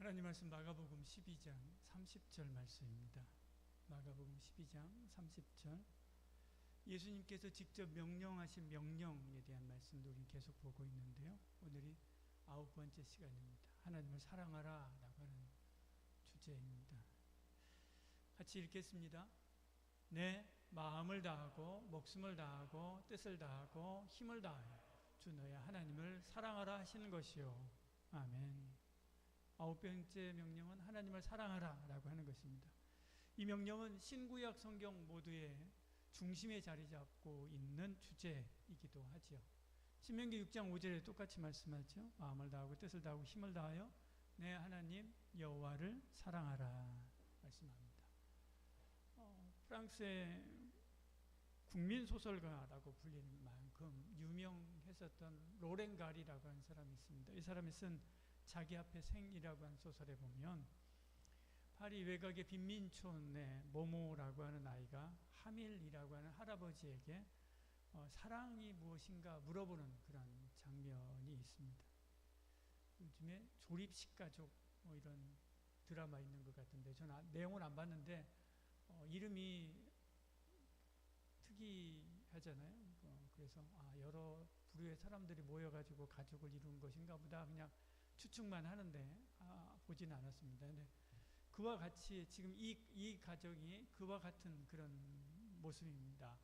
하나님 말씀 마가복음 12장 30절 말씀입니다. 마가복음 12장 30절. 예수님께서 직접 명령하신 명령에 대한 말씀도 우리 계속 보고 있는데요. 오늘이 9번째 시간입니다. 하나님을 사랑하라 라고 하는 주제입니다. 같이 읽겠습니다. 내 마음을 다하고 목숨을 다하고 뜻을 다하고 힘을 다하여 주 너의 하나님을 사랑하라 하시는 것이요. 아멘. 9번째 명령은 하나님을 사랑하라 라고 하는 것입니다. 이 명령은 신구약 성경 모두의 중심에 자리 잡고 있는 주제이기도 하죠. 신명기 6장 5절에 똑같이 말씀하죠. 마음을 다하고 뜻을 다하고 힘을 다하여 내 하나님 여호와를 사랑하라 말씀합니다. 프랑스의 국민 소설가라고 불리는 만큼 유명했었던 로랭 가리라고 하는 사람이 있습니다. 이 사람이 쓴 자기 앞에 생이라고 하는 소설에 보면 파리 외곽의 빈민촌의 모모라고 하는 아이가 하밀이라고 하는 할아버지에게 사랑이 무엇인가 물어보는 그런 장면이 있습니다. 요즘에 조립식 가족 이런 드라마 있는 것 같은데 저는 내용을 안 봤는데 이름이 특이하잖아요. 그래서 여러 부류의 사람들이 모여가지고 가족을 이룬 것인가 보다 그냥 추측만 하는데 보지는 않았습니다. 근데 그와 같이 지금 이 가정이 그와 같은 그런 모습입니다.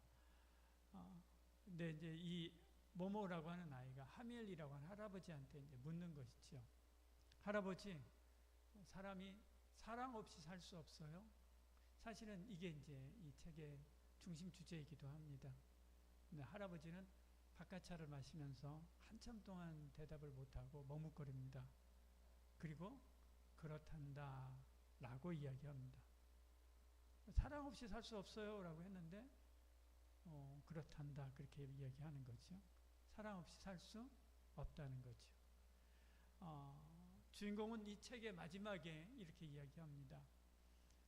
근데 이제 이 모모라고 하는 아이가 하멜이라고 하는 할아버지한테 이제 묻는 것이죠. 할아버지, 사람이 사랑 없이 살 수 없어요? 사실은 이게 이제 이 책의 중심 주제이기도 합니다. 근데 할아버지는 바카차를 마시면서 한참 동안 대답을 못하고 머뭇거립니다. 그리고 그렇단다 라고 이야기합니다. 사랑 없이 살 수 없어요 라고 했는데 그렇단다 그렇게 이야기하는 거죠. 사랑 없이 살 수 없다는 거죠. 주인공은 이 책의 마지막에 이렇게 이야기합니다.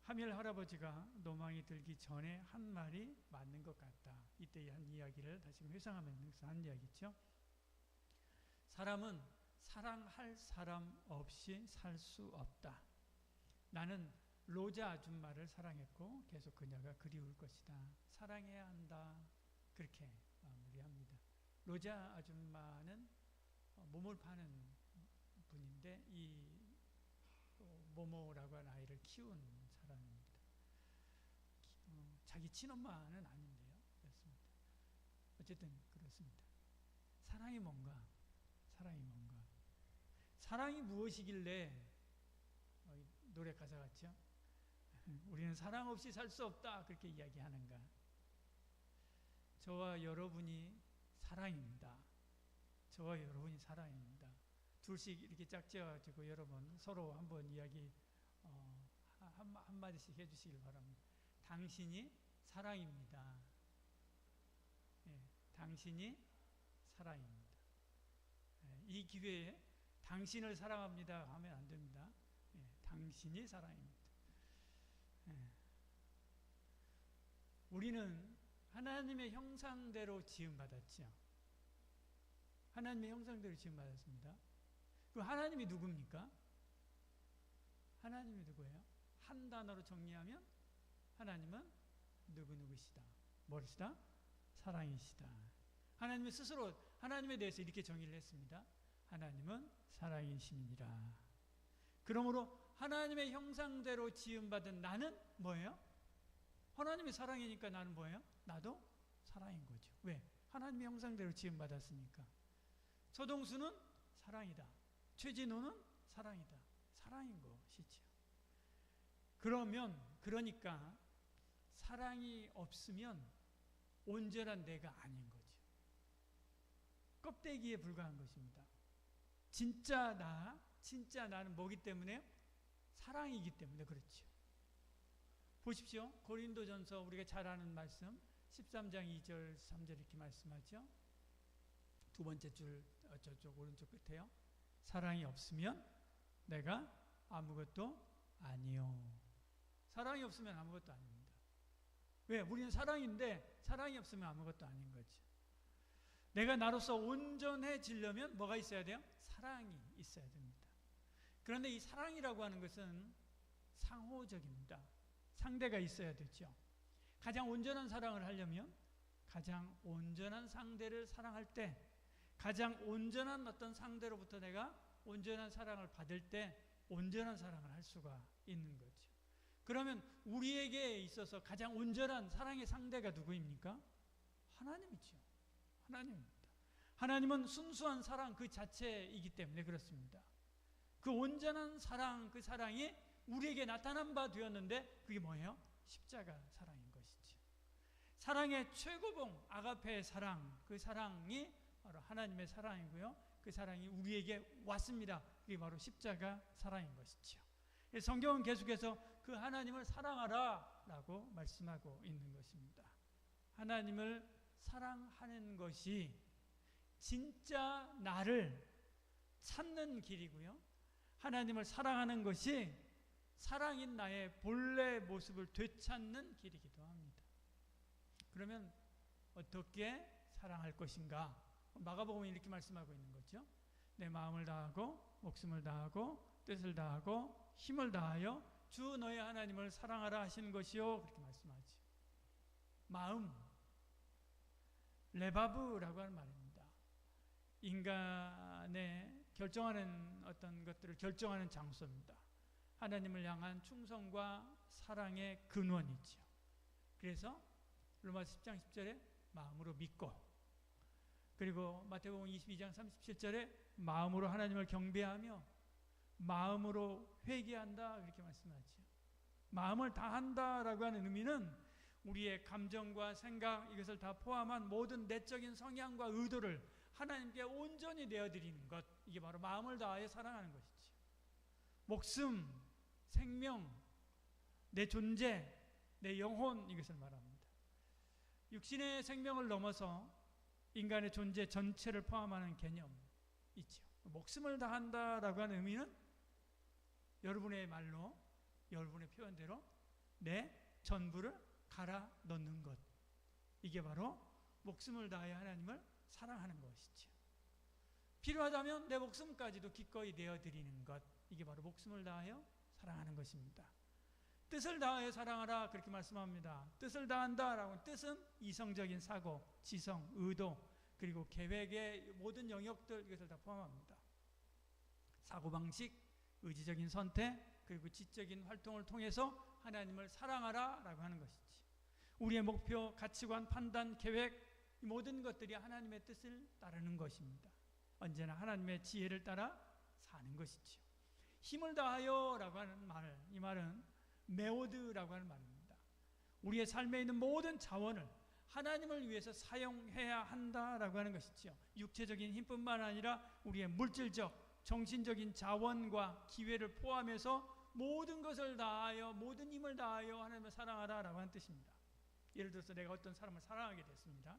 하밀 할아버지가 노망이 들기 전에 한 말이 맞는 것 같다. 이때 한 이야기를 다시 회상하면서 한 이야기죠. 사람은 사랑할 사람 없이 살 수 없다. 나는 로자 아줌마를 사랑했고 계속 그녀가 그리울 것이다. 사랑해야 한다. 그렇게 마무리합니다. 로자 아줌마는 몸을 파는 분인데 이 모모라고 하는 아이를 키운 사람입니다. 자기 친엄마는 아닌데요. 그렇습니다. 어쨌든 그렇습니다. 사랑이 뭔가? 사랑이 뭔가? 사랑이 무엇이길래 노래 가사 같죠? 우리는 사랑 없이 살 수 없다 그렇게 이야기하는가? 저와 여러분이 사랑입니다. 저와 여러분이 사랑입니다. 둘씩 이렇게 짝지어가지고 여러분 서로 한번 이야기 한마디씩 해주시길 바랍니다. 당신이 사랑입니다. 예, 당신이 사랑입니다. 예, 이 기회에 당신을 사랑합니다 하면 안 됩니다. 예, 당신이 사랑입니다. 예. 우리는 하나님의 형상대로 지음받았죠. 하나님의 형상대로 지음받았습니다. 그럼 하나님이 누굽니까? 하나님이 누구예요? 한 단어로 정리하면 하나님은 누구시다. 뭐시다? 사랑이시다. 하나님이 스스로 하나님에 대해서 이렇게 정의를 했습니다. 하나님은 사랑이심이니라. 그러므로 하나님의 형상대로 지음받은 나는 뭐예요? 하나님의 사랑이니까 나는 뭐예요? 나도 사랑인 거죠. 왜? 하나님의 형상대로 지음받았으니까. 서동수는 사랑이다. 최진호는 사랑이다. 사랑인 것이죠. 그러니까 사랑이 없으면 온전한 내가 아닌 거죠. 껍데기에 불과한 것입니다. 진짜 나는 뭐기 때문에? 사랑이기 때문에 그렇죠. 보십시오. 고린도전서 우리가 잘 아는 말씀 13장 2절 3절 이렇게 말씀하죠. 두 번째 줄 저쪽 오른쪽 끝에요. 사랑이 없으면 내가 아무것도 아니요. 사랑이 없으면 아무것도 아닙니다. 왜? 우리는 사랑인데 사랑이 없으면 아무것도 아닌 거죠. 내가 나로서 온전해지려면 뭐가 있어야 돼요? 사랑이 있어야 됩니다. 그런데 이 사랑이라고 하는 것은 상호적입니다. 상대가 있어야 되죠. 가장 온전한 사랑을 하려면 가장 온전한 상대를 사랑할 때, 가장 온전한 어떤 상대로부터 내가 온전한 사랑을 받을 때 온전한 사랑을 할 수가 있는 거죠. 그러면 우리에게 있어서 가장 온전한 사랑의 상대가 누구입니까? 하나님이죠. 하나님입니다. 하나님은 순수한 사랑 그 자체이기 때문에 그렇습니다. 그 온전한 사랑, 그 사랑이 우리에게 나타난 바 되었는데 그게 뭐예요? 십자가 사랑인 것이죠. 사랑의 최고봉, 아가페의 사랑, 그 사랑이 바로 하나님의 사랑이고요. 그 사랑이 우리에게 왔습니다. 그게 바로 십자가 사랑인 것이죠. 성경은 계속해서 그 하나님을 사랑하라 라고 말씀하고 있는 것입니다. 하나님을 사랑하는 것이 진짜 나를 찾는 길이고요. 하나님을 사랑하는 것이 사랑인 나의 본래 모습을 되찾는 길이기도 합니다. 그러면 어떻게 사랑할 것인가? 마가복음은 이렇게 말씀하고 있는 거죠. 내 마음을 다하고 목숨을 다하고 뜻을 다하고 힘을 다하여 주 너의 하나님을 사랑하라 하시는 것이요. 그렇게 말씀하죠. 마음, 레바브라고 하는 말입니다. 인간의 결정하는 어떤 것들을 결정하는 장소입니다. 하나님을 향한 충성과 사랑의 근원이죠. 그래서 로마서 10장 10절에 마음으로 믿고, 그리고 마태복음 22장 37절에 마음으로 하나님을 경배하며 마음으로 회개한다 그렇게 말씀하죠. 마음을 다한다라고 하는 의미는 우리의 감정과 생각, 이것을 다 포함한 모든 내적인 성향과 의도를 하나님께 온전히 내어드리는 것, 이게 바로 마음을 다하여 사랑하는 것이죠. 목숨, 생명, 내 존재, 내 영혼, 이것을 말합니다. 육신의 생명을 넘어서 인간의 존재 전체를 포함하는 개념이죠. 목숨을 다한다라고 하는 의미는 여러분의 말로, 여러분의 표현대로 내 전부를 갈아 넣는 것, 이게 바로 목숨을 다하여 하나님을 사랑하는 것이죠. 필요하다면 내 목숨까지도 기꺼이 내어드리는 것, 이게 바로 목숨을 다하여 사랑하는 것입니다. 뜻을 다하여 사랑하라 그렇게 말씀합니다. 뜻을 다한다라고 하는 뜻은 이성적인 사고, 지성, 의도, 그리고 계획의 모든 영역들, 이것을 다 포함합니다. 사고방식, 의지적인 선택, 그리고 지적인 활동을 통해서 하나님을 사랑하라라고 하는 것이지. 우리의 목표, 가치관, 판단, 계획, 이 모든 것들이 하나님의 뜻을 따르는 것입니다. 언제나 하나님의 지혜를 따라 사는 것이죠. 힘을 다하여라고 하는 말, 이 말은 메오드라고 하는 말입니다. 우리의 삶에 있는 모든 자원을 하나님을 위해서 사용해야 한다라고 하는 것이죠. 육체적인 힘뿐만 아니라 우리의 물질적, 정신적인 자원과 기회를 포함해서 모든 것을 다하여, 모든 힘을 다하여 하나님을 사랑하라라고 하는 뜻입니다. 예를 들어서 내가 어떤 사람을 사랑하게 됐습니다.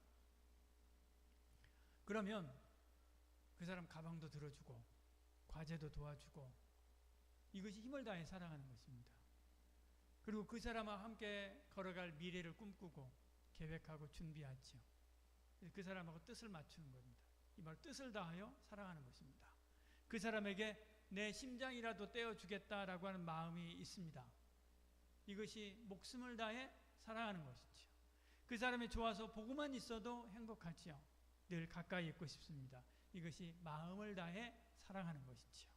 그러면 그 사람 가방도 들어주고 과제도 도와주고, 이것이 힘을 다해 사랑하는 것입니다. 그리고 그 사람과 함께 걸어갈 미래를 꿈꾸고 계획하고 준비하죠. 그 사람하고 뜻을 맞추는 겁니다. 이 말 뜻을 다하여 사랑하는 것입니다. 그 사람에게 내 심장이라도 떼어주겠다라고 하는 마음이 있습니다. 이것이 목숨을 다해 사랑하는 것이죠. 그 사람이 좋아서 보고만 있어도 행복하지요. 늘 가까이 있고 싶습니다. 이것이 마음을 다해 사랑하는 것이죠.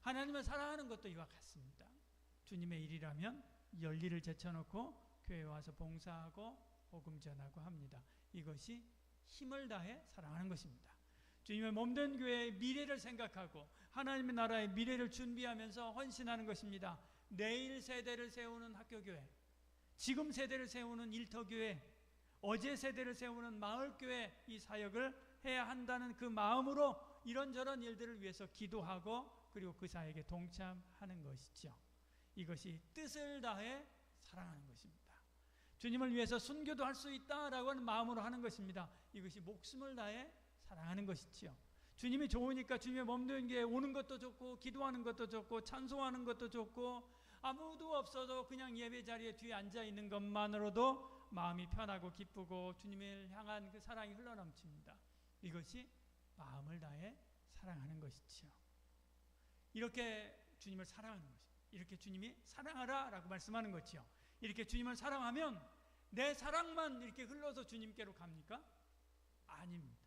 하나님을 사랑하는 것도 이와 같습니다. 주님의 일이라면 열일을 제쳐놓고 교회에 와서 봉사하고 복음 전하고 합니다. 이것이 힘을 다해 사랑하는 것입니다. 주님의 몸된 교회의 미래를 생각하고 하나님의 나라의 미래를 준비하면서 헌신하는 것입니다. 내일 세대를 세우는 학교교회, 지금 세대를 세우는 일터교회, 어제 세대를 세우는 마을교회, 이 사역을 해야 한다는 그 마음으로 이런저런 일들을 위해서 기도하고, 그리고 그 사역에 동참하는 것이죠. 이것이 뜻을 다해 사랑하는 것입니다. 주님을 위해서 순교도 할 수 있다라고 하는 마음으로 하는 것입니다. 이것이 목숨을 다해 사랑하는 것이지요. 주님이 좋으니까 주님의 몸된 교회에 오는 것도 좋고, 기도하는 것도 좋고, 찬송하는 것도 좋고, 아무도 없어도 그냥 예배 자리에 뒤에 앉아 있는 것만으로도 마음이 편하고 기쁘고 주님을 향한 그 사랑이 흘러넘칩니다. 이것이 마음을 다해 사랑하는 것이지요. 이렇게 주님을 사랑하는 것입니다. 이렇게 주님이 사랑하라 라고 말씀하는 거지요. 이렇게 주님을 사랑하면 내 사랑만 이렇게 흘러서 주님께로 갑니까? 아닙니다.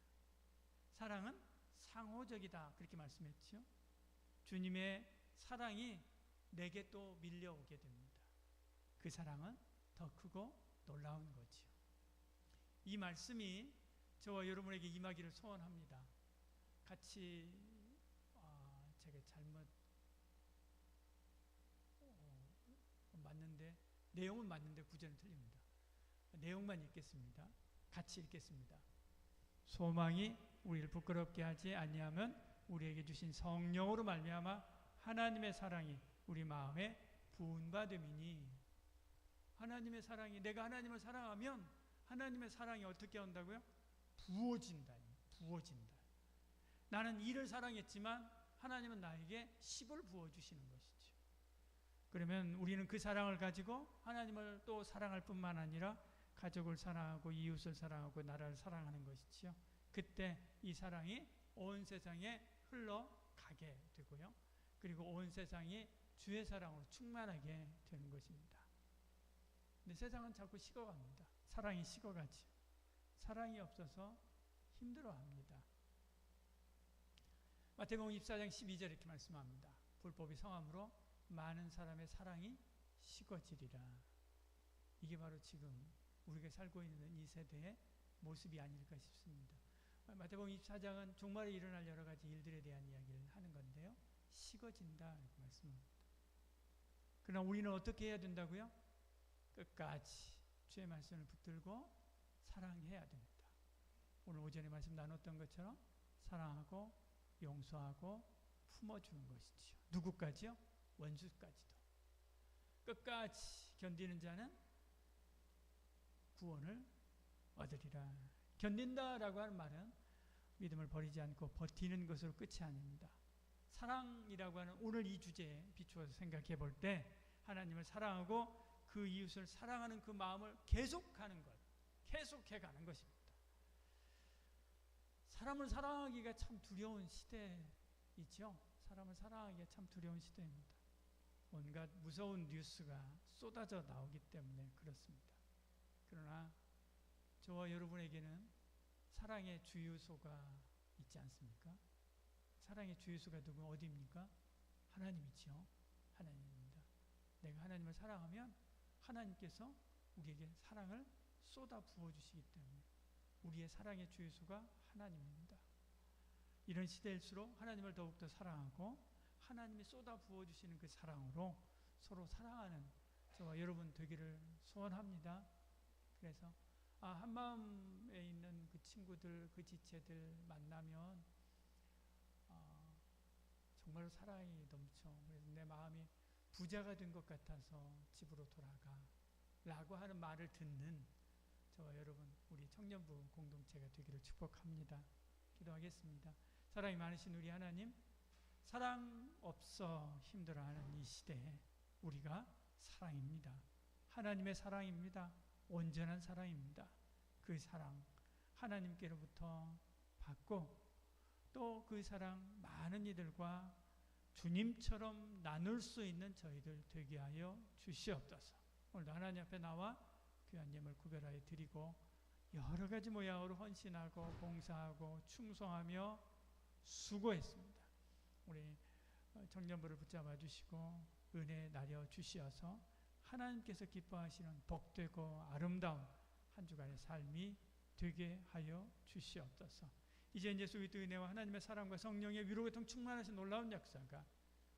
사랑은 상호적이다 그렇게 말씀했죠. 주님의 사랑이 내게 또 밀려오게 됩니다. 그 사랑은 더 크고 놀라운 거지요. 이 말씀이 저와 여러분에게 임하기를 소원합니다. 같이 제가 잘못 맞는데 내용은 맞는데 구절은 틀립니다. 내용만 읽겠습니다. 같이 읽겠습니다. 소망이 우리를 부끄럽게 하지 아니하면 우리에게 주신 성령으로 말미암아 하나님의 사랑이 우리 마음에 부은받음이니. 하나님의 사랑이, 내가 하나님을 사랑하면 하나님의 사랑이 어떻게 한다고요? 부어진다. 부어진다. 나는 이를 사랑했지만 하나님은 나에게 10을 부어주시는 것이죠. 그러면 우리는 그 사랑을 가지고 하나님을 또 사랑할 뿐만 아니라 가족을 사랑하고 이웃을 사랑하고 나라를 사랑하는 것이지요. 그때 이 사랑이 온 세상에 흘러가게 되고요. 그리고 온 세상이 주의 사랑으로 충만하게 되는 것입니다. 근데 세상은 자꾸 식어갑니다. 사랑이 식어가지요. 사랑이 없어서 힘들어합니다. 마태복음 24장 12절 이렇게 말씀합니다. 불법이 성함으로 많은 사람의 사랑이 식어지리라. 이게 바로 지금 우리가 살고 있는 이 세대의 모습이 아닐까 싶습니다. 마태복음 24장은 종말에 일어날 여러 가지 일들에 대한 이야기를 하는 건데요. 식어진다 이렇게 말씀합니다. 그러나 우리는 어떻게 해야 된다고요? 끝까지 주의 말씀을 붙들고 사랑해야 됩니다. 오늘 오전에 말씀 나눴던 것처럼 사랑하고 용서하고 품어주는 것이지요. 누구까지요? 원수까지도. 끝까지 견디는 자는 구원을 얻으리라. 견딘다라고 하는 말은 믿음을 버리지 않고 버티는 것으로 끝이 아닙니다. 사랑이라고 하는 오늘 이 주제에 비추어서 생각해 볼 때 하나님을 사랑하고 그 이웃을 사랑하는 그 마음을 계속하는 것, 계속해 가는 것입니다. 사람을 사랑하기가 참 두려운 시대이죠. 사람을 사랑하기가 참 두려운 시대입니다. 온갖 무서운 뉴스가 쏟아져 나오기 때문에 그렇습니다. 그러나 저와 여러분에게는 사랑의 주유소가 있지 않습니까? 사랑의 주유소가 누구 어디입니까? 하나님이죠. 하나님입니다. 내가 하나님을 사랑하면 하나님께서 우리에게 사랑을 쏟아 부어주시기 때문에 우리의 사랑의 주유소가 하나님입니다. 이런 시대일수록 하나님을 더욱더 사랑하고 하나님이 쏟아 부어주시는 그 사랑으로 서로 사랑하는 저와 여러분 되기를 소원합니다. 그래서 한마음에 있는 그 친구들, 그 지체들 만나면 정말로 사랑이 넘쳐. 그래서 내 마음이 부자가 된 것 같아서 집으로 돌아가 라고 하는 말을 듣는 저와 여러분 우리 청년부 공동체가 되기를 축복합니다. 기도하겠습니다. 사랑이 많으신 우리 하나님, 사랑 없어 힘들어하는 이 시대에 우리가 사랑입니다. 하나님의 사랑입니다. 온전한 사랑입니다. 그 사랑 하나님께로부터 받고 또 그 사랑 많은 이들과 주님처럼 나눌 수 있는 저희들 되게 하여 주시옵소서. 오늘도 하나님 앞에 나와 귀한 예물 구별하여 드리고 여러 가지 모양으로 헌신하고 봉사하고 충성하며 수고했습니다. 우리 청년부를 붙잡아 주시고 은혜 나려 주시어서 하나님께서 기뻐하시는 복되고 아름다운 한 주간의 삶이 되게 하여 주시옵소서. 이제 예수 그리스도의 은혜와 하나님의 사랑과 성령의 위로 통 충만하신 놀라운 역사가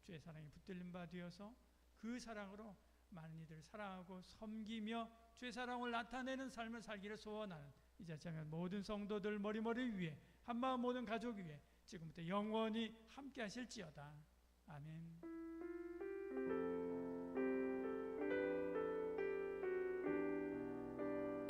주의 사랑에 붙들린 바 되어서 그 사랑으로 많은 이들을 사랑하고 섬기며 주의 사랑을 나타내는 삶을 살기를 소원하는 이 자체면 모든 성도들 머리머리 위에 한마음 모든 가족 위에 지금부터 영원히 함께 하실지어다. 아멘.